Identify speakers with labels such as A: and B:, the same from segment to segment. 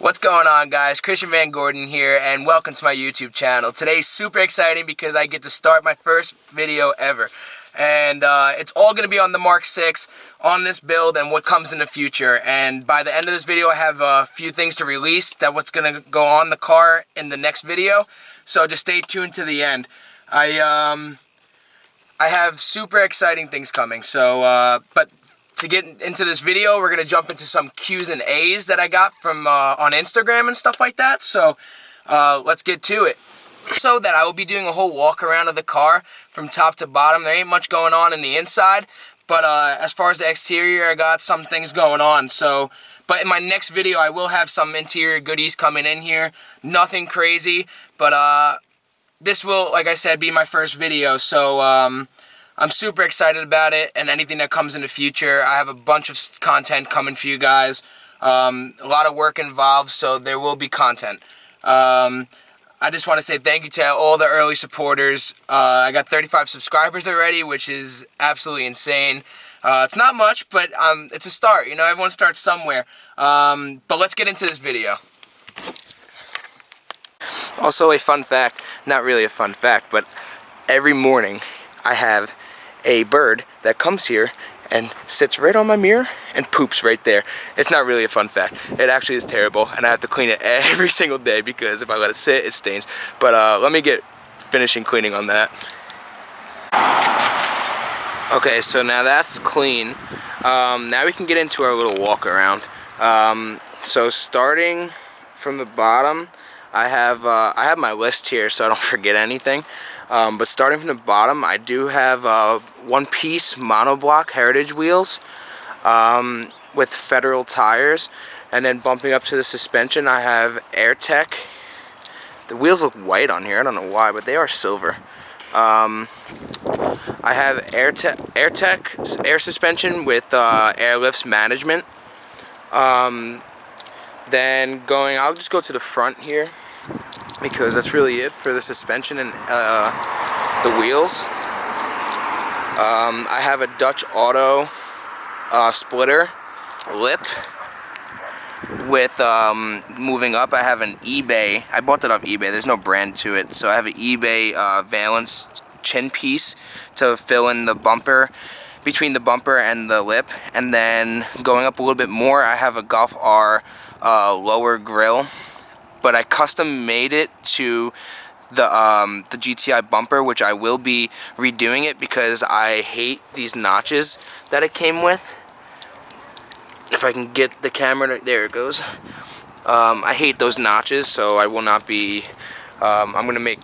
A: What's going on, guys? Christian Van Gordon here, and welcome to my YouTube channel. Today's super exciting because I get to start my first video ever. And it's all going to be on the Mk6, on this build, and what comes in the future. And by the end of this video, I have a few things to release that what's going to go on the car in the next video. So just stay tuned to the end. I have super exciting things coming. So, but to get into this video, we're going to jump into some Q's and A's that I got from on Instagram and stuff like that. So let's get to it. So that I will be doing a whole walk around of the car from top to bottom. There ain't much going on in the inside, but as far as the exterior, I got some things going on. So, but in my next video, I will have some interior goodies coming in here. Nothing crazy, but this will, like I said, be my first video. So I'm super excited about it, and anything that comes in the future. I have a bunch of content coming for you guys. A lot of work involved, so there will be content. I just want to say thank you to all the early supporters. I got 35 subscribers already, which is absolutely insane. It's not much, but it's a start. You know, everyone starts somewhere. But let's get into this video. Also, a fun fact, not really a fun fact, but every morning I have a bird that comes here and sits right on my mirror and poops right there. It's not really a fun fact. It actually is terrible, and I have to clean it every single day because if I let it sit, it stains. But let me get finishing cleaning on that. Okay, so now that's clean. Now we can get into our little walk around. So starting from the bottom, I have my list here so I don't forget anything. But starting from the bottom, I do have one-piece monoblock Heritage wheels with Federal tires, and then bumping up to the suspension, I have AirTech. The wheels look white on here. I don't know why, but they are silver. I have AirTech air suspension with airlifts management. Then I'll just go to the front here, because that's really it for the suspension and the wheels. I have a Dutch Auto splitter lip with moving up. I have an eBay. I bought that off eBay. There's no brand to it, so I have an eBay valance chin piece to fill in the bumper, between the bumper and the lip. And then going up a little bit more, I have a Golf R lower grill, but I custom made it to the GTI bumper, which I will be redoing it because I hate these notches that it came with. If I can get the camera, there it goes. I hate those notches, so I will not be. I'm gonna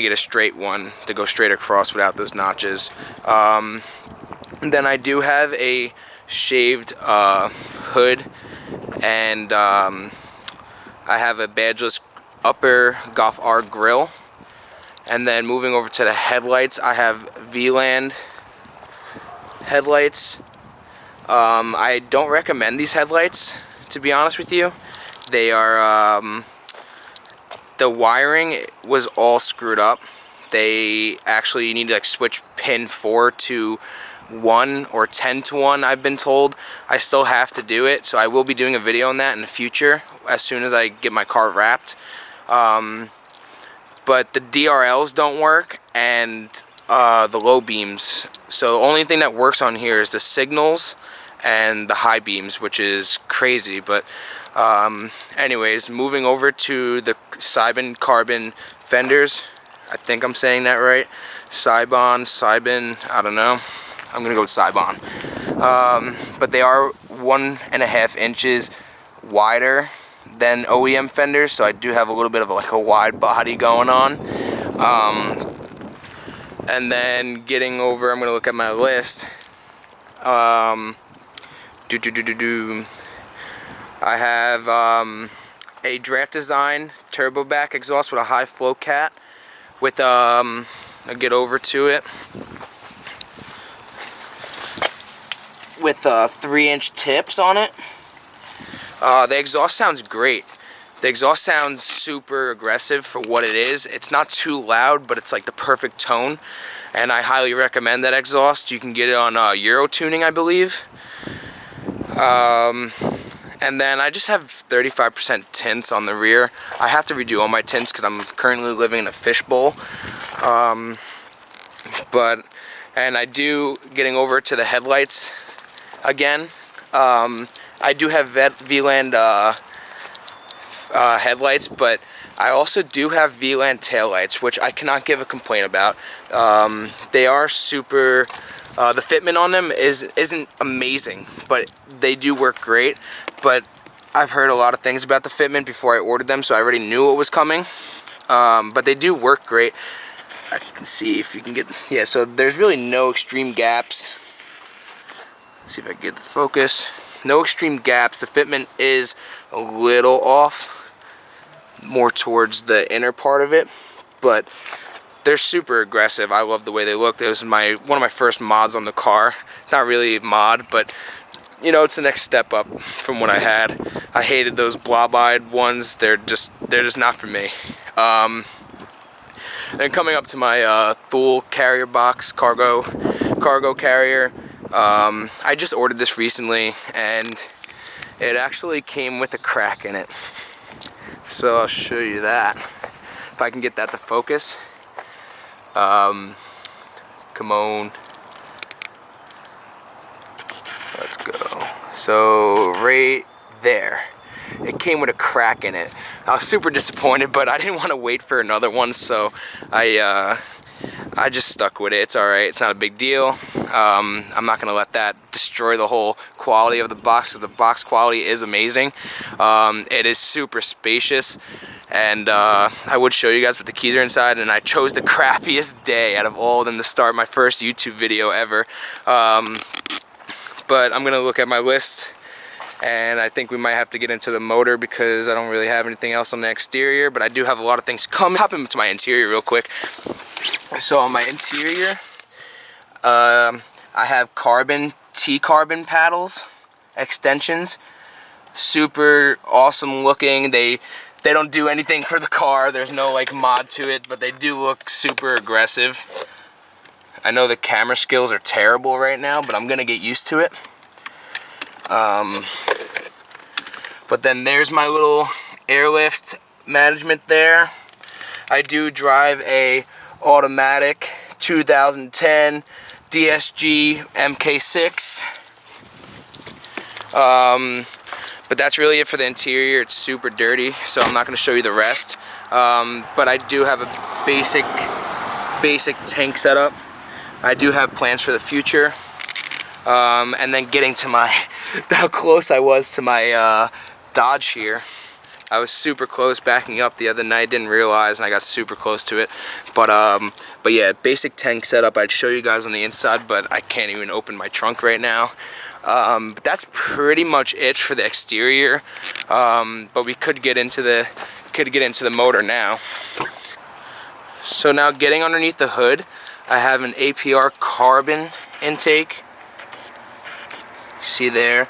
A: get a straight one to go straight across without those notches. Then I do have a shaved hood, and I have a badgeless upper Golf R grill. And then moving over to the headlights, I have V-Land headlights. I don't recommend these headlights, to be honest with you. They are, the wiring was all screwed up. They actually need to like switch pin 4 to 1 or 10 to 1, I've been told. I still have to do it, so I will be doing a video on that in the future as soon as I get my car wrapped. But the DRLs don't work, and the low beams. So the only thing that works on here is the signals and the high beams, which is crazy. But anyways, moving over to the Cybon carbon fenders. I think I'm saying that right. Cybon, I don't know. I'm gonna go with Cybon. But they are 1.5 inches wider than OEM fenders, so I do have a little bit of a wide body going on. And then getting over, I'm gonna look at my list. I have a Draft Design turbo back exhaust with a high flow cat with I'll get over to it, with 3-inch tips on it. The exhaust sounds great. The exhaust sounds super aggressive for what it is. It's not too loud, but it's like the perfect tone, and I highly recommend that exhaust. You can get it on Euro Tuning, I believe. And then I just have 35% tints on the rear. I have to redo all my tints because I'm currently living in a fishbowl. And I do, getting over to the headlights again, I do have VLAN headlights, but I also do have VLAN taillights, which I cannot give a complaint about. They are super, the fitment on them isn't amazing, but they do work great. But I've heard a lot of things about the fitment before I ordered them, so I already knew what was coming. But they do work great. I can see if you can get, yeah, so there's really no extreme gaps. Let's see if I can get the focus. No extreme gaps. The fitment is a little off, more towards the inner part of it, but they're super aggressive. I love the way they look. This is one of my first mods on the car. Not really a mod, but you know, it's the next step up from what I had. I hated those blob-eyed ones. They're just not for me. Then coming up to my Thule carrier box, cargo carrier. I just ordered this recently, and it actually came with a crack in it. So I'll show you that. If I can get that to focus. Come on. Let's go. So right there. It came with a crack in it. I was super disappointed, but I didn't want to wait for another one, so I just stuck with it. It's alright, it's not a big deal. I'm not gonna let that destroy the whole quality of the box, because the box quality is amazing. It is super spacious, and I would show you guys what the keys are inside, and I chose the crappiest day out of all of them to start my first YouTube video ever. But I'm gonna look at my list, and I think we might have to get into the motor because I don't really have anything else on the exterior, but I do have a lot of things coming. Hop into my interior real quick. So on my interior, I have T-carbon paddles, extensions, super awesome looking. They don't do anything for the car. There's no like mod to it, but they do look super aggressive. I know the camera skills are terrible right now, but I'm gonna get used to it. But then there's my little airlift management there. I do drive a automatic 2010 DSG Mk6. But that's really it for the interior. It's super dirty, so I'm not going to show you the rest. But I do have a basic tank setup. I do have plans for the future. And then getting to how close I was to my Dodge here. I was super close backing up the other night, didn't realize, and I got super close to it. But yeah, basic tank setup. I'd show you guys on the inside, but I can't even open my trunk right now. But that's pretty much it for the exterior. But we could get into the motor now. So now getting underneath the hood, I have an APR carbon intake. See there.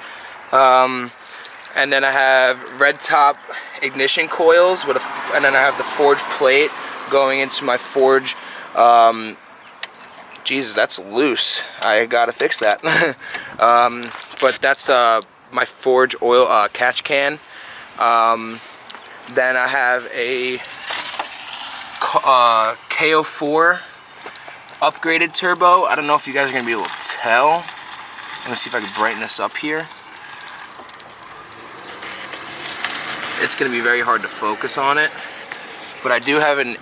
A: And then I have red top ignition coils with and then I have the forged plate going into my forge. Jesus, that's loose. I gotta fix that. But that's my forge oil catch can. Then I have a KO4 upgraded turbo. I don't know if you guys are gonna be able to tell. I'm gonna see if I can brighten this up here. It's going to be very hard to focus on it, but I do have an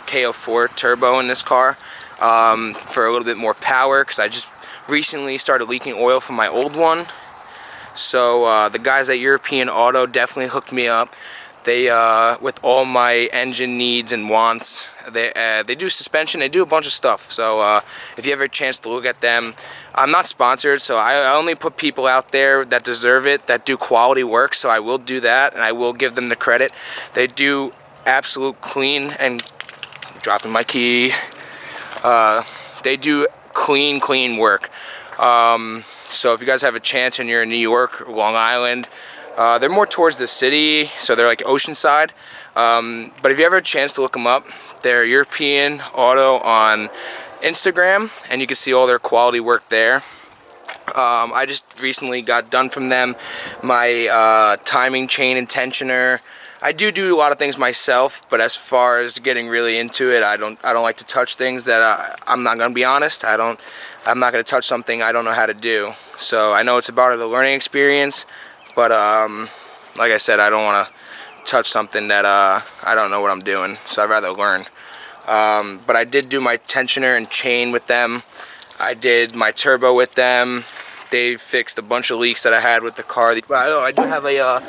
A: KO4 turbo in this car for a little bit more power, because I just recently started leaking oil from my old one. So the guys at European Auto definitely hooked me up. They with all my engine needs and wants. They do suspension, they do a bunch of stuff. So if you ever a chance to look at them, I'm not sponsored, so I only put people out there that deserve it, that do quality work. So I will do that, and I will give them the credit. They do absolute clean, and I'm dropping my key. They do clean work. So if you guys have a chance and you're in New York or Long Island, they're more towards the city, so they're like Oceanside. But if you ever have a chance to look them up, they're European Auto on Instagram, and you can see all their quality work there. I just recently got done from them. My timing chain and tensioner. I do a lot of things myself, but as far as getting really into it, I don't like to touch things that I'm not gonna be honest. I'm not gonna touch something I don't know how to do. So I know it's about the learning experience, but like I said, I don't want to touch something that I don't know what I'm doing. So I'd rather learn. But I did do my tensioner and chain with them. I did my turbo with them. They fixed a bunch of leaks that I had with the car. But I do have a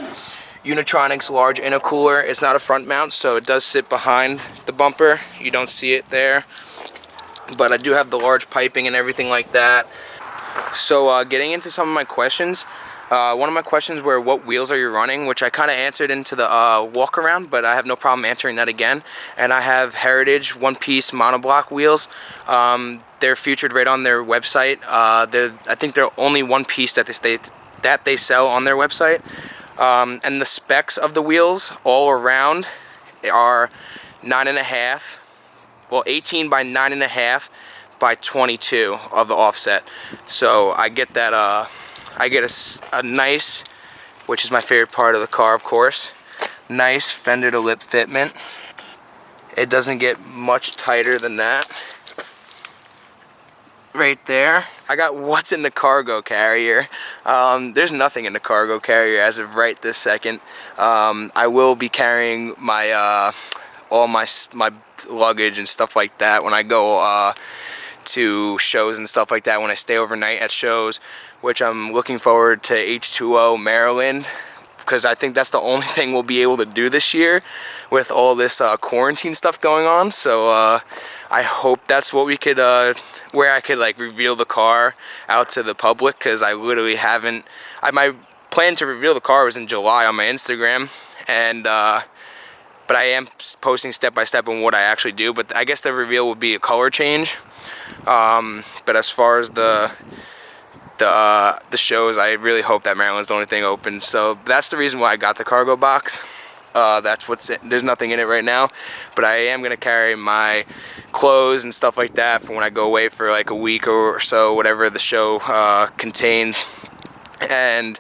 A: Unitronics large intercooler. It's not a front mount, so it does sit behind the bumper. You don't see it there. But I do have the large piping and everything like that. So getting into some of my questions. One of my questions were, what wheels are you running? Which I kind of answered into the walk around, but I have no problem answering that again. And I have Heritage one-piece monoblock wheels. They're featured right on their website. I think they're only one piece that they sell on their website. And the specs of the wheels all around are 9.5. Well, 18 by 9.5 by 22 of the offset. So I get that. I get a nice, which is my favorite part of the car, of course, nice fender to lip fitment. It doesn't get much tighter than that. Right there. I got what's in the cargo carrier. There's nothing in the cargo carrier as of right this second. I will be carrying my all my luggage and stuff like that when I go to shows and stuff like that, when I stay overnight at shows, which I'm looking forward to H2O Maryland, because I think that's the only thing we'll be able to do this year with all this quarantine stuff going on. So I hope that's what we could, where I could like reveal the car out to the public, because I literally haven't. My plan to reveal the car was in July on my Instagram, and but I am posting step by step on what I actually do. But I guess the reveal would be a color change. But as far as the shows, I really hope that Maryland's the only thing open. So that's the reason why I got the cargo box. That's what's in. There's nothing in it right now, but I am gonna carry my clothes and stuff like that for when I go away for like a week or so, whatever the show contains. And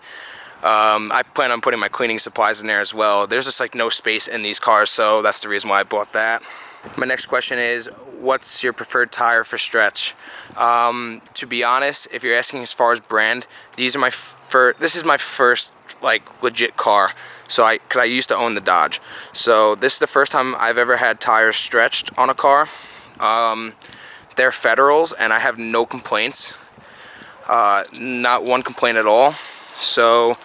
A: I plan on putting my cleaning supplies in there as well. There's just like no space in these cars, so that's the reason why I bought that. My next question is, what's your preferred tire for stretch? To be honest, if you're asking as far as brand, this is my first like legit car. So because I used to own the Dodge. So this is the first time I've ever had tires stretched on a car. They're Federals, and I have no complaints. Not one complaint at all. So,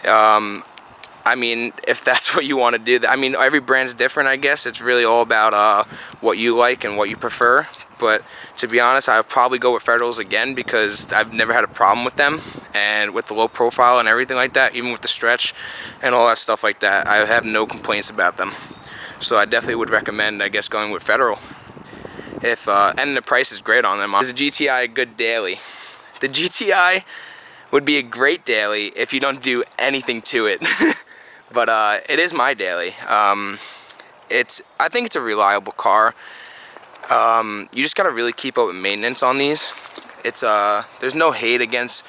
A: I mean, if that's what you want to do, I mean, every brand's different, I guess. It's really all about what you like and what you prefer. But to be honest, I'll probably go with Federals again, because I've never had a problem with them, and with the low profile and everything like that, even with the stretch and all that stuff like that, I have no complaints about them. So I definitely would recommend, I guess, going with Federal. And the price is great on them. Is the GTI a good daily? The GTI would be a great daily if you don't do anything to it. But it is my daily. I think it's a reliable car. You just gotta really keep up with maintenance on these. There's no hate against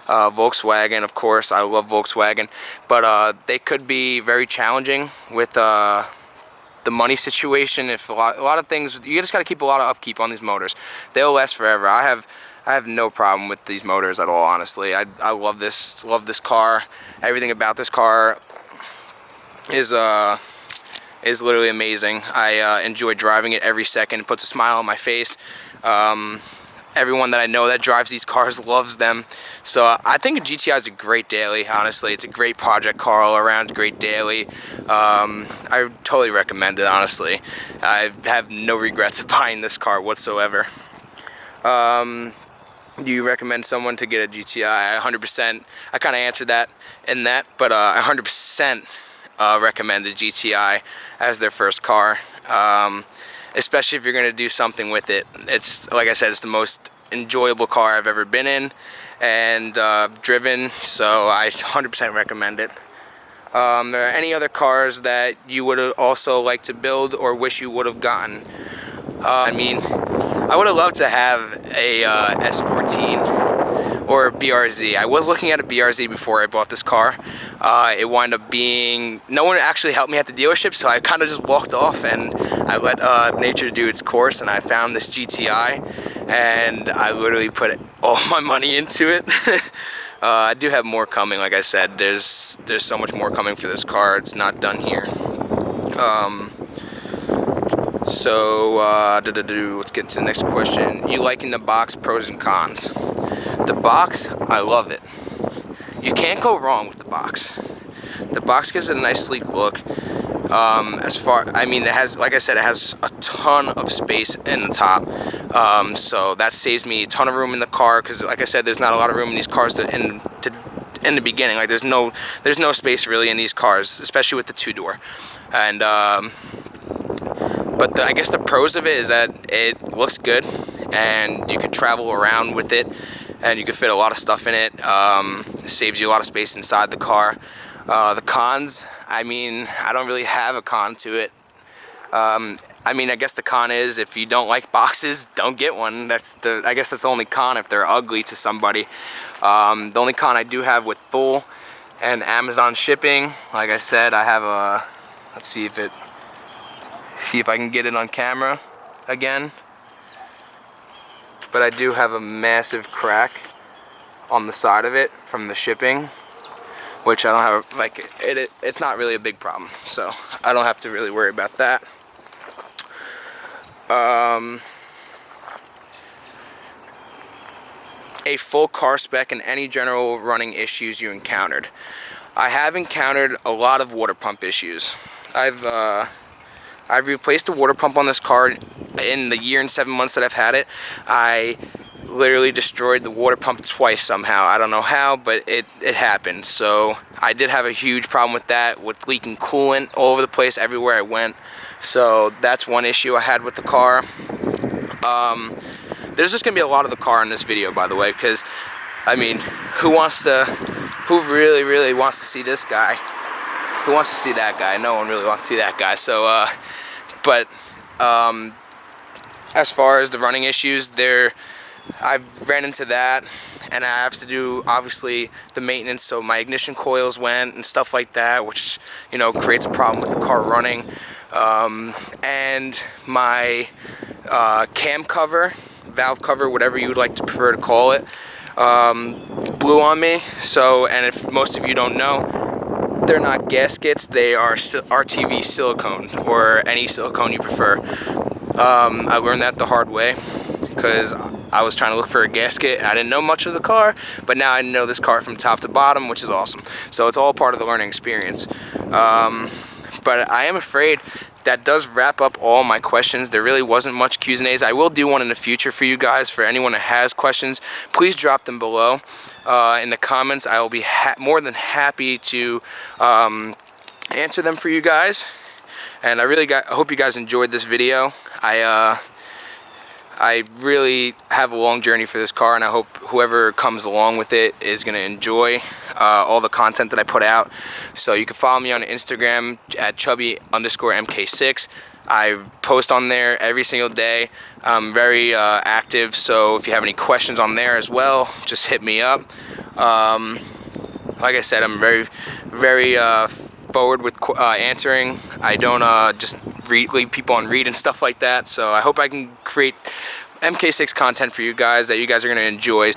A: Volkswagen, of course. I love Volkswagen, but they could be very challenging with the money situation. If a lot of things, you just gotta keep a lot of upkeep on these motors. They'll last forever. I have no problem with these motors at all, honestly. I love this car. Everything about this car is literally amazing. I enjoy driving it every second. It puts a smile on my face. Everyone that I know that drives these cars loves them. So I think a GTI is a great daily, honestly. It's a great project car all around, great daily. I totally recommend it, honestly. I have no regrets of buying this car whatsoever. Do you recommend someone to get a GTI? 100%. I kind of answered that in that, but 100% recommend a GTI as their first car. Especially if you're going to do something with it. It's, like I said, it's the most enjoyable car I've ever been in and driven, so I 100% recommend it. Are there any other cars that you would also like to build or wish you would have gotten? I mean, I would have loved to have a S14, or BRZ. I was looking at a BRZ before I bought this car. It wound up being, no one actually helped me at the dealership, so I kind of just walked off and I let nature do its course, and I found this GTI and I literally put all my money into it. I do have more coming, like I said. There's so much more coming for this car. It's not done here. Let's get to the next question. You liking the box, pros and cons? The box, I love it. You can't go wrong with the box. The box gives it a nice sleek look. It has, like I said, it has a ton of space in the top. So that saves me a ton of room in the car, because like I said, there's not a lot of room in these cars in the beginning. Like there's no space really in these cars, especially with the two-door. And but I guess the pros of it is that it looks good and you could travel around with it and you could fit a lot of stuff in it. It saves you a lot of space inside the car. The cons, I don't really have a con to it. I guess the con is if you don't like boxes, don't get one. I guess that's the only con if they're ugly to somebody. The only con I do have with full and Amazon shipping, like I said, I have a, let's see if I can get it on camera again. But I do have a massive crack on the side of it from the shipping, which I don't have, it's not really a big problem, so I don't have to really worry about that. A full car spec and any general running issues you encountered. I have encountered a lot of water pump issues. I've replaced the water pump on this car in the year and 7 months that I've had it. I literally destroyed the water pump twice somehow. I don't know how, but it happened. So I did have a huge problem with that, with leaking coolant all over the place everywhere I went. So that's one issue I had with the car. There's just gonna be a lot of the car in this video, by the way, because who really wants to see this guy? Who wants to see that guy? No one really wants to see that guy. So as far as the running issues, I've ran into that, and I have to do obviously the maintenance, so my ignition coils went and stuff like that, which creates a problem with the car running. And my cam cover, valve cover, whatever you would like to prefer to call it, blew on me. So, and if most of you don't know, they're not gaskets, they are RTV silicone, or any silicone you prefer. I learned that the hard way because I was trying to look for a gasket and I didn't know much of the car, but now I know this car from top to bottom, which is awesome. So it's all part of the learning experience. But I am afraid that does wrap up all my questions. There really wasn't much Q's and A's. I will do one in the future for you guys. For anyone that has questions, please drop them below in the comments. I will be more than happy to answer them for you guys. And I hope you guys enjoyed this video. I really have a long journey for this car, and I hope whoever comes along with it is going to enjoy all the content that I put out. So you can follow me on Instagram at chubby_Mk6. I post on there every single day. I'm very active, so if you have any questions on there as well, just hit me up. Like I said, I'm very forward with answering. I don't just leave people on read and stuff like that. So I hope I can create Mk6 content for you guys that you guys are going to enjoy.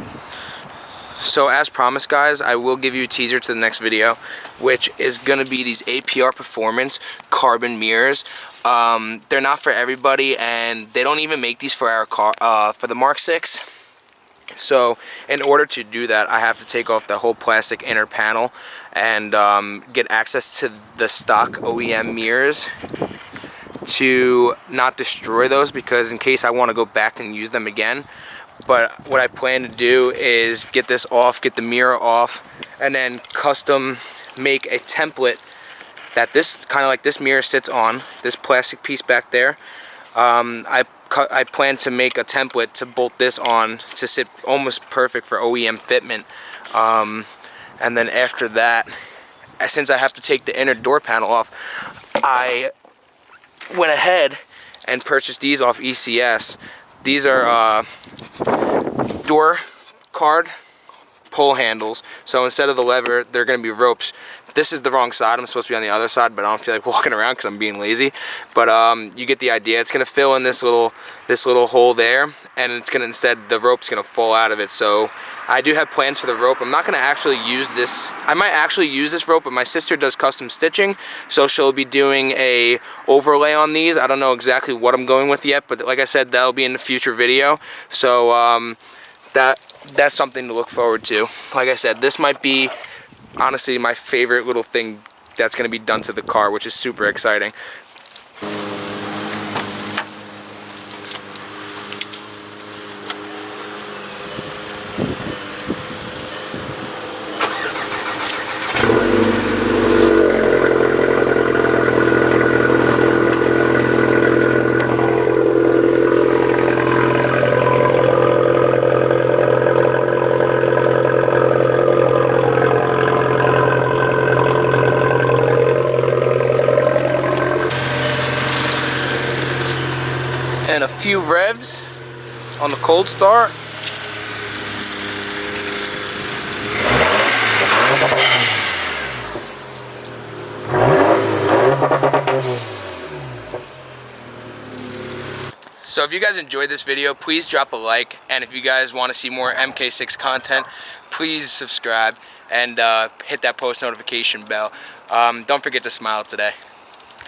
A: So as promised, guys, I will give you a teaser to the next video, which is going to be these APR Performance carbon mirrors. They're not for everybody, and they don't even make these for our car, for the Mk6. So in order to do that, I have to take off the whole plastic inner panel and get access to the stock OEM mirrors to not destroy those, because in case I want to go back and use them again. But what I plan to do is get this off, get the mirror off, and then custom make a template that this kind of like this mirror sits on, this plastic piece back there. I plan to make a template to bolt this on to sit almost perfect for OEM fitment. And then after that, since I have to take the inner door panel off, I went ahead and purchased these off ECS. These are door card pull handles. So instead of the lever, they're going to be ropes. This is the wrong side. I'm supposed to be on the other side, but I don't feel like walking around because I'm being lazy. But you get the idea. It's going to fill in this little hole there, and it's going to, instead, the rope's going to fall out of it. So I do have plans for the rope. I'm not going to actually use this. I might actually use this rope, but my sister does custom stitching, so she'll be doing a overlay on these. I don't know exactly what I'm going with yet, but like I said, that'll be in the future video. So that's something to look forward to. Like I said, this might be honestly my favorite little thing that's going to be done to the car, which is super exciting. And a few revs on the cold start. So if you guys enjoyed this video, please drop a like, and if you guys want to see more Mk6 content, please subscribe and hit that post notification bell. Don't forget to smile today.